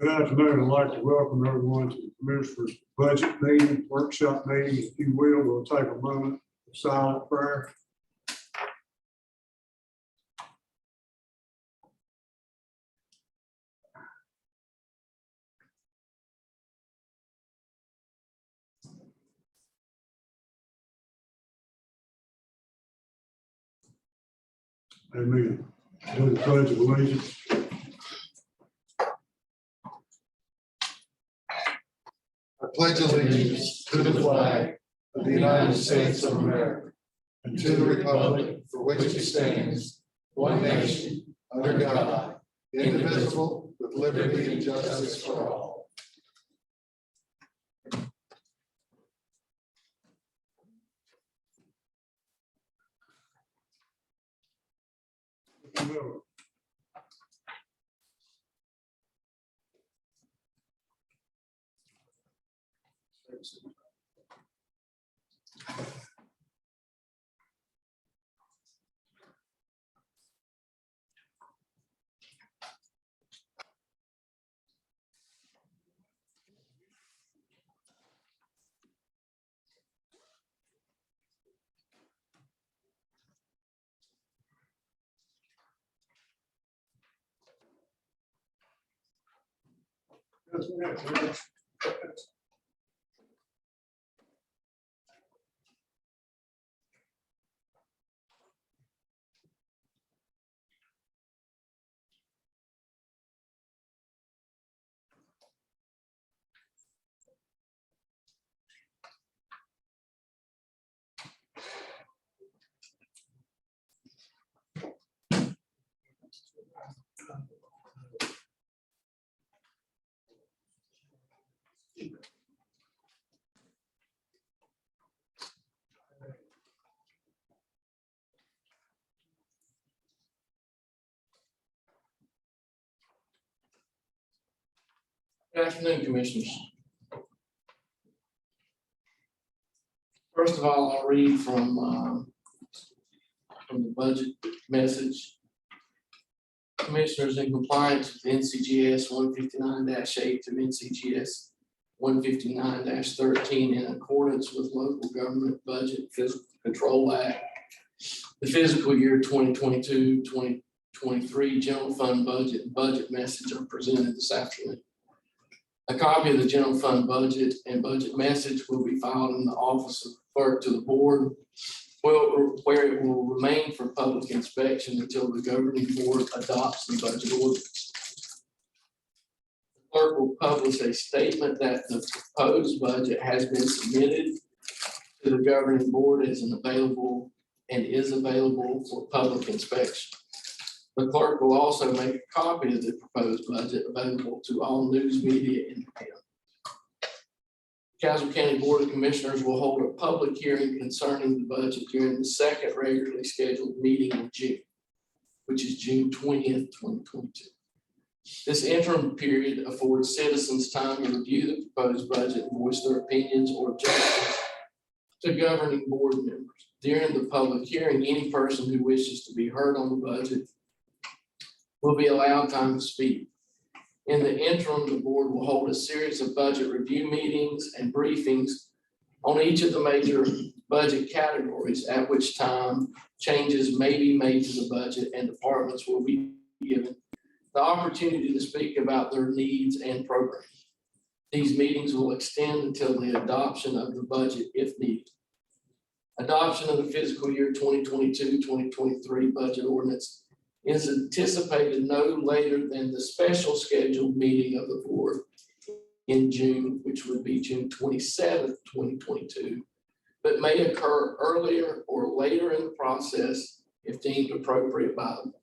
Good afternoon. I'd like to welcome everyone to the Commissioners' Budget Meeting, Workshop Meeting. If you will, we'll take a moment of silent prayer. Amen. Do the Pledge of Allegiance. I pledge allegiance to the flag of the United States of America and to the republic for which it stands, one nation, under God, indivisible, with liberty and justice for all. If you will. Yes, ma'am. Good afternoon, Commissioners. First of all, I'll read from the budget message. Commissioners, in compliance with NCGS 159-8 to NCGS 159-13, in accordance with Local Government Budget Fiscal Control Act, the fiscal year 2022-2023 general fund budget and budget message are presented this afternoon. A copy of the general fund budget and budget message will be filed in the office of clerk to the board, where it will remain for public inspection until the governing board adopts the budget ordinance. The clerk will publish a statement that the proposed budget has been submitted to the governing board as available for public inspection. The clerk will also make a copy of the proposed budget available to all news media in the county. Castle County Board of Commissioners will hold a public hearing concerning the budget during the second regularly scheduled meeting in June, which is June 20th, 2022. This interim period affords citizens time to review the proposed budget and voice their opinions or objections to governing board members. During the public hearing, any person who wishes to be heard on the budget will be allowed time to speak. In the interim, the board will hold a series of budget review meetings and briefings on each of the major budget categories, at which time changes may be made to the budget and departments will be given the opportunity to speak about their needs and programs. These meetings will extend until the adoption of the budget if needed. Adoption of the fiscal year 2022-2023 budget ordinance is anticipated no later than the special scheduled meeting of the board in June, which would be June 27th, 2022, but may occur earlier or later in the process if deemed appropriate by them.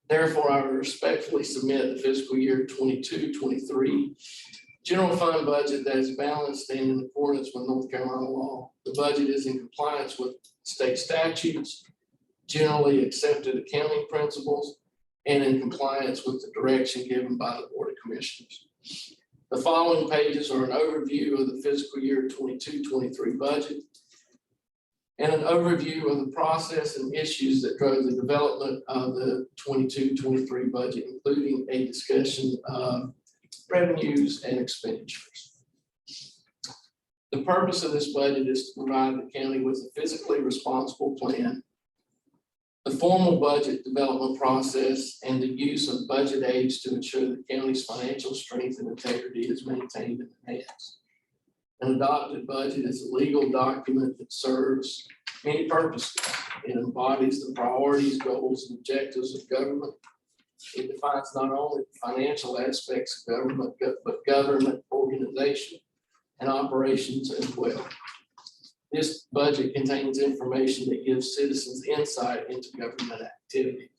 Therefore, I respectfully submit the fiscal year 22-23 general fund budget that is balanced and in accordance with North Carolina law. The budget is in compliance with state statutes, generally accepted accounting principles, and in compliance with the direction given by the Board of Commissioners. The following pages are an overview of the fiscal year 22-23 budget. and an overview of the process and issues that drove the development of the 22-23 budget, including a discussion of revenues and expenditures. The purpose of this budget is to provide the county with a fiscally responsible plan, the formal budget development process, and the use of budget aids to ensure the county's financial strength and integrity is maintained and enhanced. An adopted budget is a legal document that serves many purposes. It embodies the priorities, goals, and objectives of government. It defines not only the financial aspects of government, but government organization and operations as well. This budget contains information that gives citizens insight into government activities.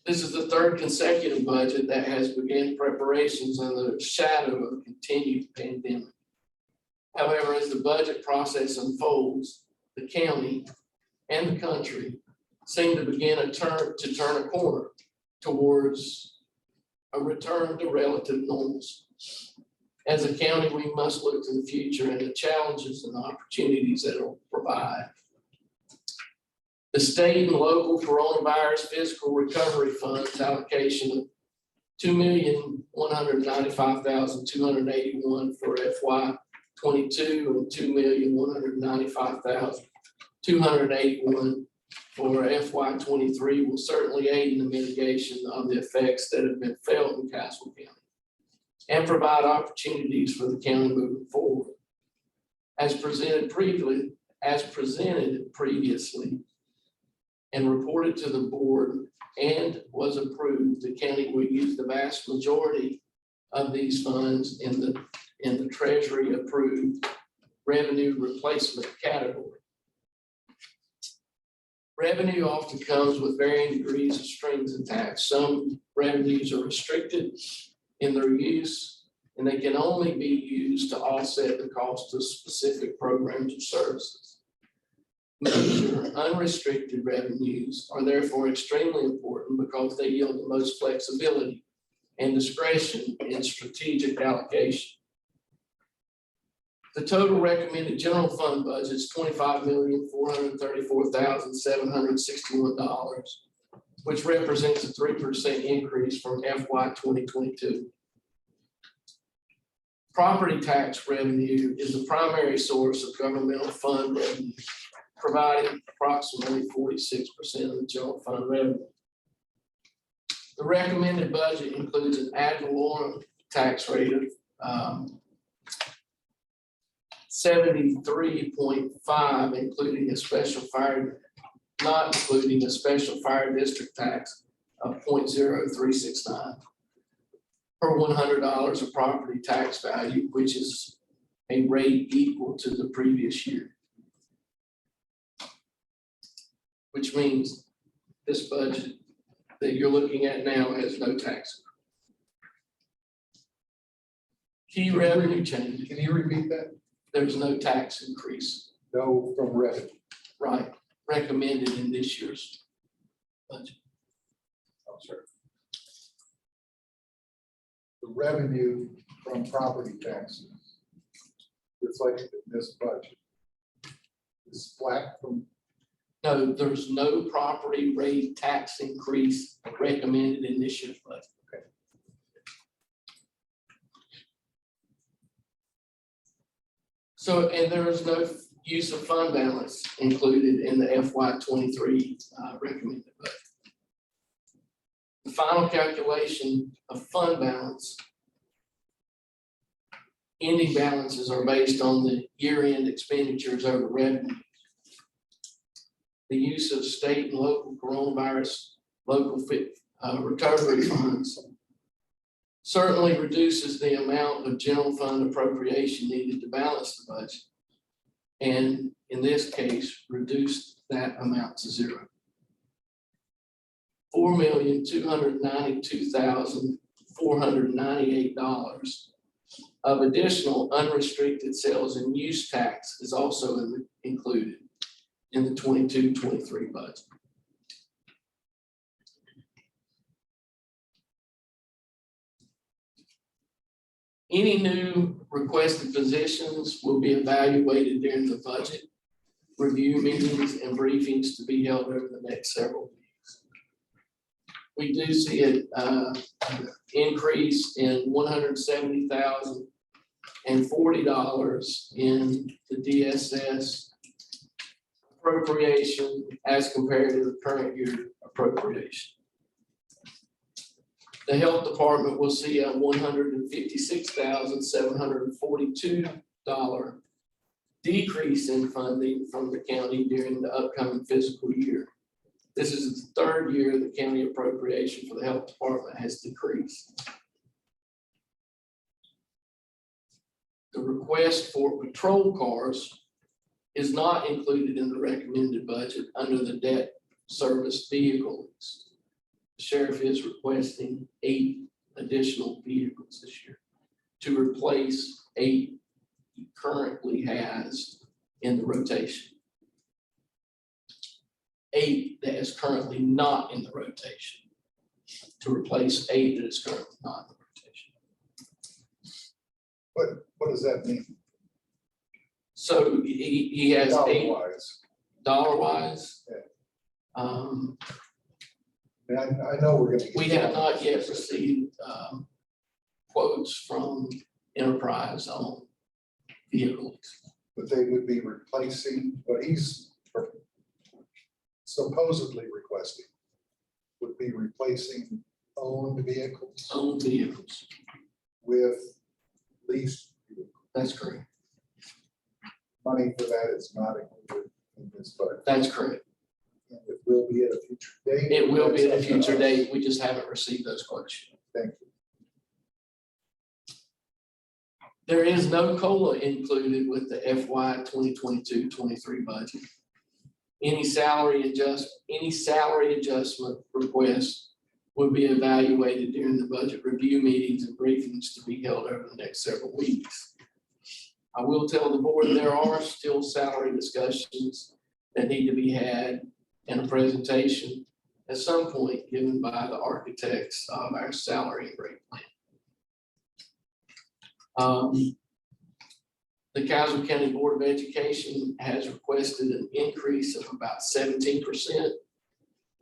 This is the third consecutive budget that has begun preparations under the shadow of a continued pandemic. However, as the budget process unfolds, the county and the country seem to begin to turn a corner towards a return to relative normalcy. As a county, we must look to the future and the challenges and opportunities that it will provide. The state and local coronavirus fiscal recovery funds allocation of $2,195,281 for FY22 and $2,195,281 for FY23 will certainly aid in the mitigation of the effects that have been felt in Castle County and provide opportunities for the county moving forward. As presented previously and reported to the board and was approved, the county will use the vast majority of these funds in the Treasury approved revenue replacement category. Revenue often comes with varying degrees of strings attached. Some revenues are restricted in their use, and they can only be used to offset the cost of specific programs or services. Major unrestricted revenues are therefore extremely important because they yield the most flexibility and discretion in strategic allocation. The total recommended general fund budget is $25,434,761, which represents a 3% increase from FY 2022. Property tax revenue is the primary source of governmental fund revenue, providing approximately 46% of the general fund revenue. The recommended budget includes an ad valorem tax rate of 73.5, including a special fire, not including a special fire district tax of 0.0369 per $100 of property tax value, which is a rate equal to the previous year. Which means this budget that you're looking at now has no tax. Key revenue changes. Can you repeat that? There's no tax increase. No, from revenue. Right, recommended in this year's budget. I'm sorry. The revenue from property taxes reflected in this budget is flat from. No, there's no property rate tax increase recommended in this year's budget. Okay. So, and there is no use of fund balance included in the FY23 recommended budget. The final calculation of fund balance, ending balances are based on the year-end expenditures over revenue. The use of state and local coronavirus recovery funds certainly reduces the amount of general fund appropriation needed to balance the budget. And in this case, reduced that amount to zero. $4,292,498 of additional unrestricted sales and use tax is also included in the 22-23 budget. Any new requested positions will be evaluated during the budget review meetings and briefings to be held over the next several weeks. We do see an increase in $170,040 in the DSS appropriation as compared to the current year appropriation. The health department will see a $156,742 decrease in funding from the county during the upcoming fiscal year. This is the third year the county appropriation for the health department has decreased. The request for patrol cars is not included in the recommended budget under the debt service vehicles. The sheriff is requesting 8 additional vehicles this year to replace 8 he currently has in the rotation. 8 that is currently not in the rotation to replace 8 that is currently not in the rotation. What does that mean? So he has 8 Dollar-wise. dollar-wise. Yeah. I know we're gonna. We have not yet received quotes from Enterprise on vehicles. But they would be replacing, what he's supposedly requesting would be replacing owned vehicles Own vehicles. with leased vehicles. That's correct. Money for that is not included in this budget. That's correct. And it will be at a future date. It will be at a future That's up to us. date. We just haven't received those quotes yet. Thank you. There is no COLA included with the FY 2022-23 budget. Any salary adjustment request will be evaluated during the budget review meetings and briefings to be held over the next several weeks. I will tell the board there are still salary discussions that need to be had and a presentation at some point given by the architects of our salary and rate plan. The Caswell County Board of Education has requested an increase of about 17%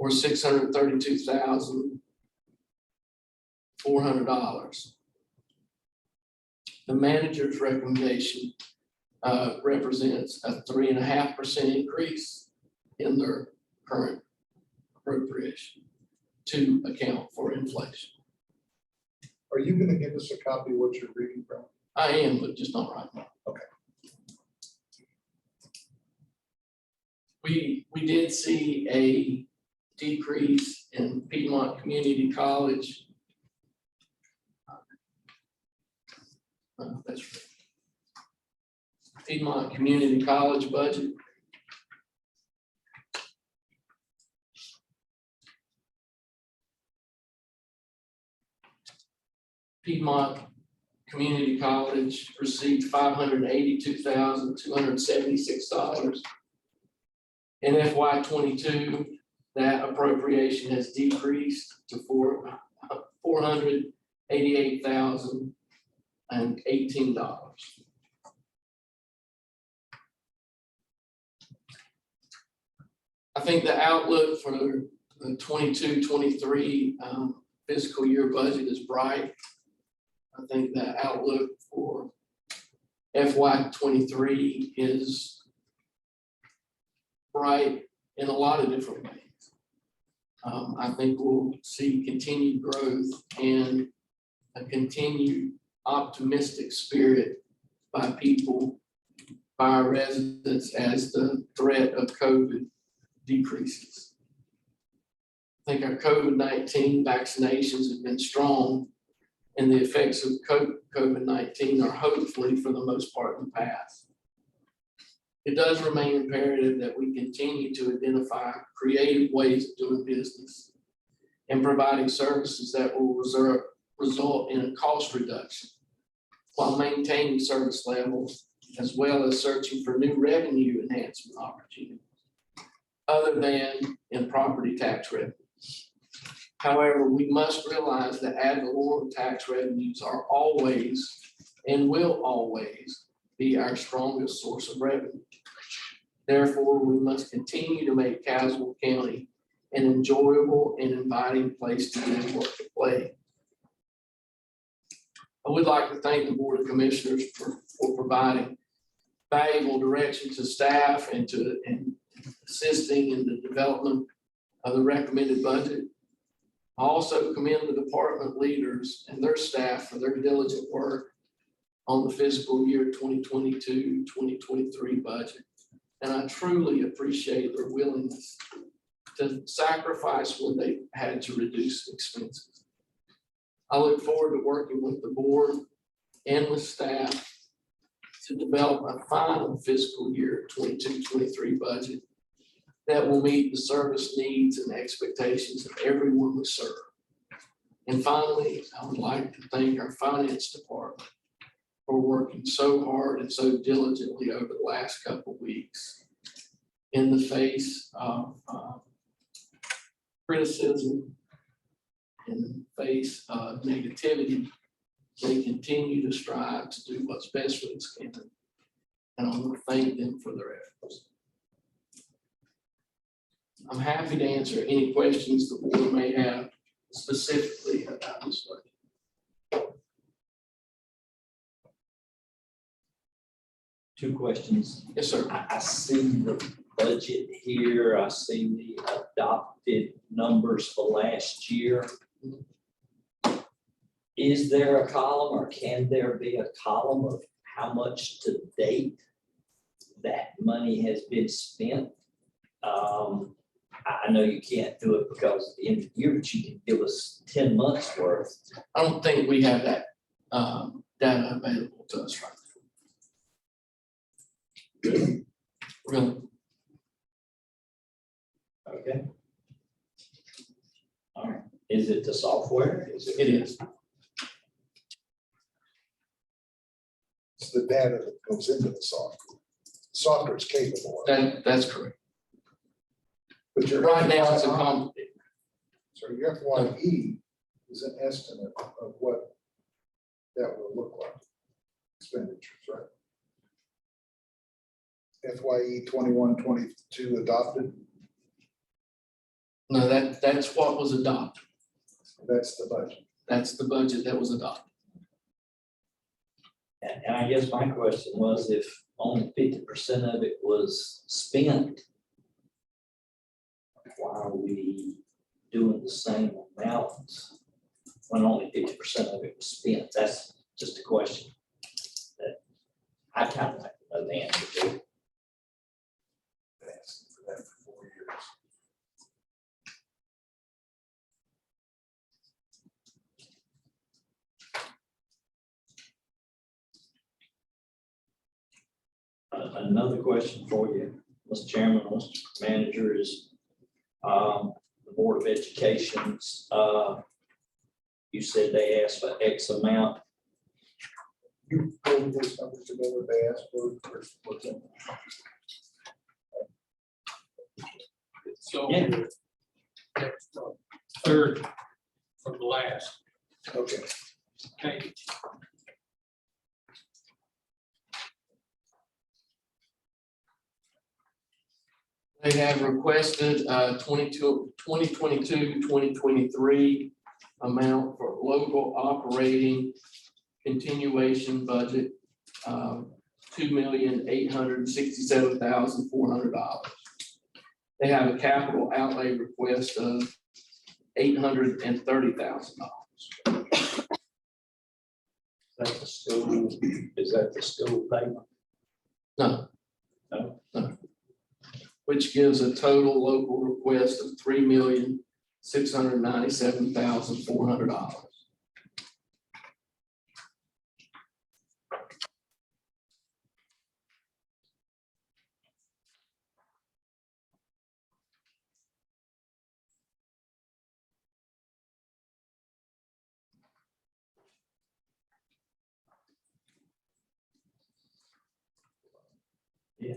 or $632,400. The manager's recommendation represents a 3.5% increase in their current appropriation to account for inflation. Are you gonna give us a copy of what you're reading from? I am, but just not right now. Okay. We did see a decrease in Piedmont Community College. That's right. Piedmont Community College budget. Piedmont Community College received $582,276. In FY 22, that appropriation has decreased to $488,018. I think the outlook for the 22-23 fiscal year budget is bright. I think the outlook for FY 23 is bright in a lot of different ways. I think we'll see continued growth and a continued optimistic spirit by people, by our residents as the threat of COVID decreases. I think our COVID-19 vaccinations have been strong, and the effects of COVID-19 are hopefully for the most part in the past. It does remain imperative that we continue to identify creative ways of doing business and providing services that will result in a cost reduction while maintaining service levels, as well as searching for new revenue enhancement opportunities other than in property tax revenue. However, we must realize that ad valorem tax revenues are always and will always be our strongest source of revenue. Therefore, we must continue to make Caswell County an enjoyable and inviting place to live, work, and play. I would like to thank the Board of Commissioners for providing valuable direction to staff and assisting in the development of the recommended budget. I also commend the department leaders and their staff for their diligent work on the fiscal year 2022-2023 budget. And I truly appreciate their willingness to sacrifice when they had to reduce expenses. I look forward to working with the board and with staff to develop a final fiscal year 22-23 budget that will meet the service needs and expectations of everyone we serve. And finally, I would like to thank our finance department for working so hard and so diligently over the last couple of weeks in the face of criticism, in the face of negativity. They continue to strive to do what's best for this county, and I want to thank them for their efforts. I'm happy to answer any questions the board may have specifically about this budget. Two questions. Yes, sir. I see the budget here. I see the adopted numbers for last year. Is there a column, or can there be a column of how much to date that money has been spent? I know you can't do it because at the end of the year, but you can give us 10 months worth. I don't think we have that data available to us right now. Really? Okay. All right. Is it the software? It is. It's the data that goes into the software. Software is capable of it. That's correct. But your Right now, it's a FYE So your FYE is an estimate of what that will look like. Expenditures, right? FYE 21-22 adopted, No, that's what was adopted. that's the budget. That's the budget that was adopted. And I guess my question was, if only 50% of it was spent, why are we doing the same amount when only 50% of it was spent? That's just a question that I kind of like to know the answer to. That's for that for 4 years. Another question for you, Mr. Chairman, Mr. Manager, is the Board of Education's, you said they asked for X amount. You pulled those numbers together, they asked for what's in. So Yeah. that's the third from the last. Okay. Okay. They have requested 2022-2023 amount for local operating continuation budget of $2,867,400. They have a capital outlay request of $830,000. That's the school, is that the school payment? No. No. No. Which gives a total local request of $3,697,400. Yeah,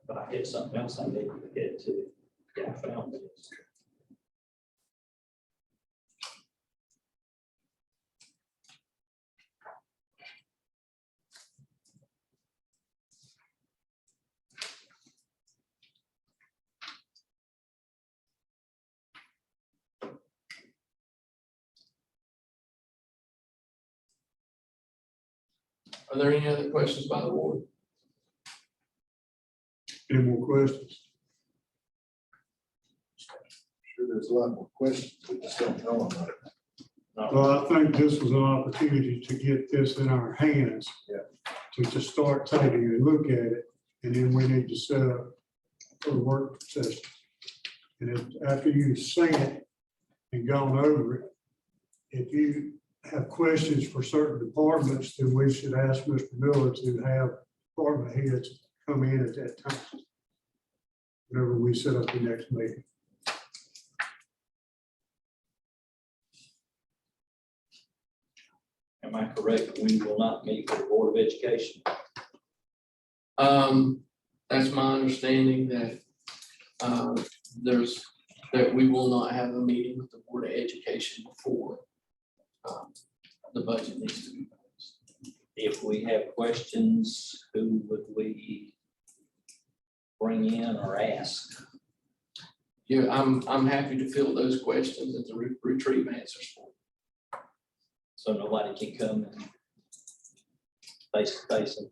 but I had something else I need to get to. Yeah, I found it. Are there any other questions by the board? Any more questions? Sure, there's a lot more questions, we just don't know about it. Well, I think this was an opportunity to get this in our hands. Yeah. To start taking a look at it, and then we need to set up for the work session. And after you've seen it and gone over it, if you have questions for certain departments, then we should ask Mr. Miller to have department heads come in at that time. Whenever we set up the next meeting. Am I correct? We will not meet with the Board of Education. That's my understanding that, that we will not have a meeting with the Board of Education before, the budget needs to be passed. If we have questions, who would we bring in or ask? Yeah, I'm happy to field those questions and to retrieve answers for. So nobody can come and face to face and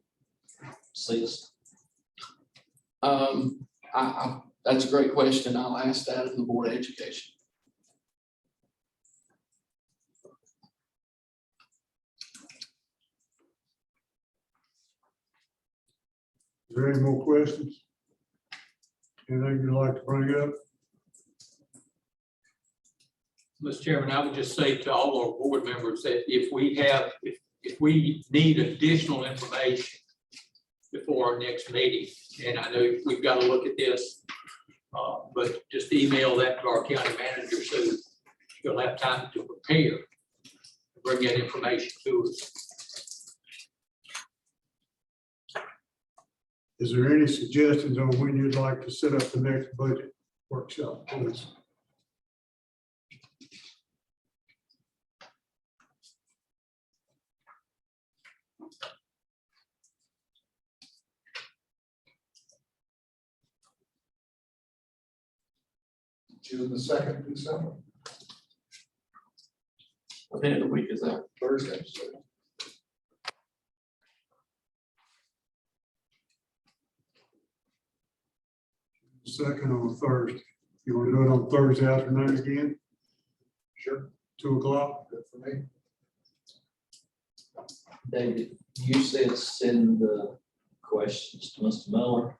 see us. That's a great question. I'll ask that of the Board of Education. Is there any more questions? Anything you'd like to bring up? Mr. Chairman, I would just say to all our board members that if we need additional information before our next meeting, and I know we've got to look at this, but just email that to our county manager so you'll have time to prepare, to bring that information to us. Is there any suggestions on when you'd like to set up the next budget workshop, please? June the 2nd, December, What day of the week is that? Thursday. Second on Thursday. You want to do it on Thursday afternoon again, Sure, 2 o'clock? good for me. David, you said send the questions to Mr. Miller.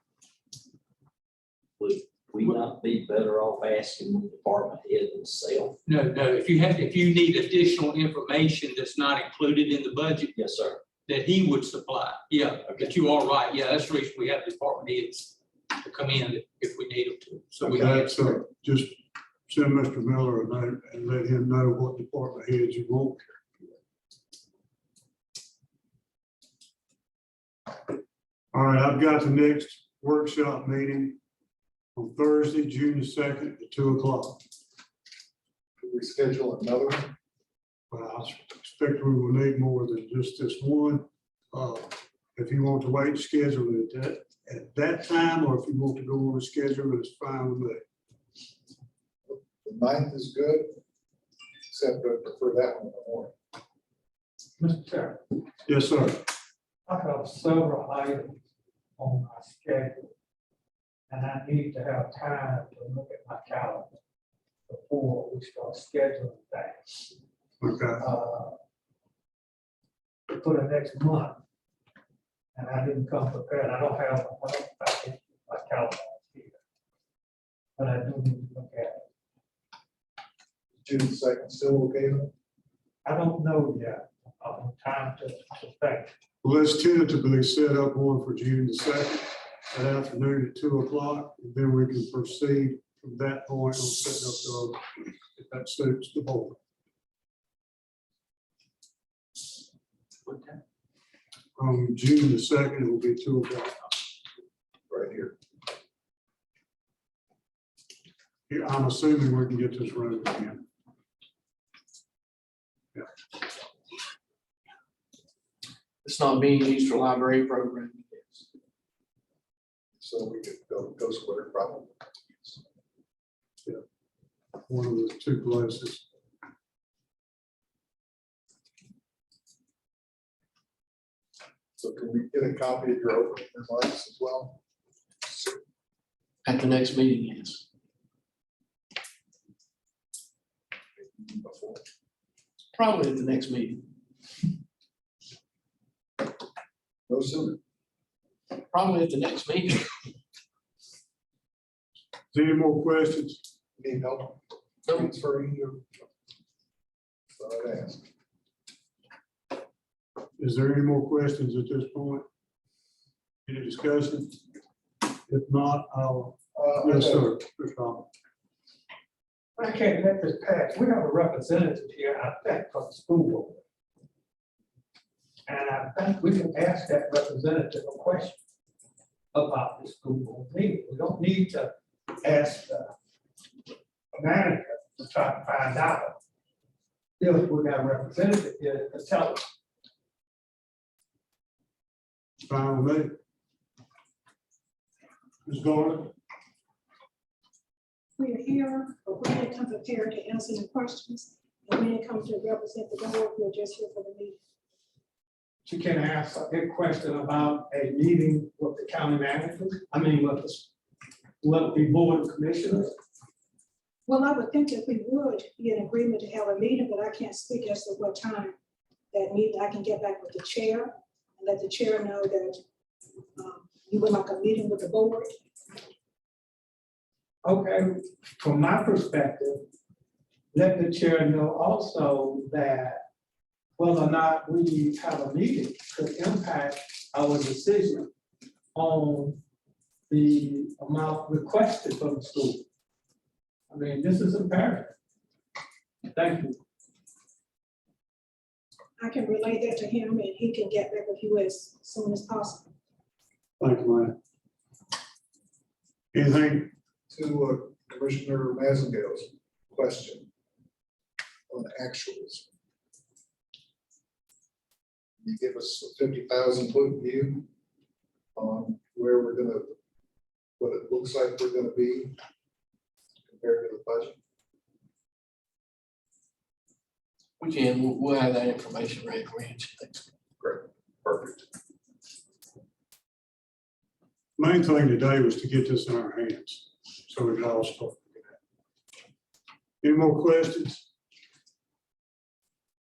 Would we not be better off asking the department head himself? No, if you need additional information that's not included in the budget Yes, sir. that he would supply, yeah, Okay. but you are right, yeah, that's the reason we have department heads to come in if we need them to. So we can Okay, answer. so just send Mr. Miller a note and let him know what department heads you want. All right, I've got the next workshop meeting on Thursday, June the 2nd at 2 o'clock. Could we schedule another one? Well, I expect we will need more than just this one. If you want to wait to schedule it at that time, or if you want to go on a schedule, it's fine with me. The 9th is good, except I prefer that one in the morning. Mr. Chair, Yes, sir. I have several items on my schedule, and I need to have time to look at my calendar before we start scheduling things. Okay. For the next month, and I didn't come prepared. I don't have my calendar here, but I do need to look at it. June the 2nd, still okay? I don't know yet. I have time to think. Well, let's tentatively set up one for June the 2nd, that afternoon at 2 o'clock, and then we can proceed from that point on setting up the other, if that suits the board. What time? June the 2nd, it will be 2 o'clock. Right here. Yeah, I'm assuming we can get this running again. It's not being used for library programming. So we could go square probably. One of the two places. So can we get a copy of your opening remarks as well? At the next meeting, yes. Before. Probably at the next meeting. No sooner. Probably at the next meeting. Is there any more questions? Need help No. transferring your? So I'd ask. Is there any more questions at this point? Any discussion? If not, I'll, yes, sir. Mr. Hall. I can't let this pass. We have a representative here, I think, from the school board. And I think we can ask that representative a question about the school board meeting. We don't need to ask the manager to try to find out if we got a representative here to tell us. Fine with me. Ms. Gordon? We are here, but we didn't come prepared to answer any questions. And we didn't come to represent the board, we're just here for the meeting. She can ask a question about a meeting with the county manager, with the board of commissioners. Well, I would think that we would be in agreement to have a meeting, but I can't speak as to what time that meeting. I can get back with the chair and let the chair know that you would like a meeting with the board. Okay, from my perspective, let the chair know also that whether or not we have a meeting could impact our decision on the amount requested from the school. I mean, this is imperative. Thank you. I can relay that to him and he can get back with you as soon as possible. Thank you, man. Anything? To Commissioner Mazengale's question on actuals. Can you give us a 50,000 foot view on where we're gonna, what it looks like we're gonna be compared to the budget? We can, we'll have that information ready for you. Thanks. Great, perfect. Main thing today was to get this in our hands, so we can all start looking at it. Any more questions?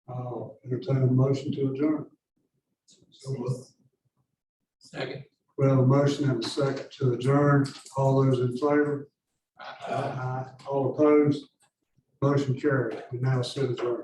I'll entertain a motion to adjourn. Second. We have a motion and a second to adjourn. All those in favor? Aye. All opposed? Motion carried. We now sit adjourned.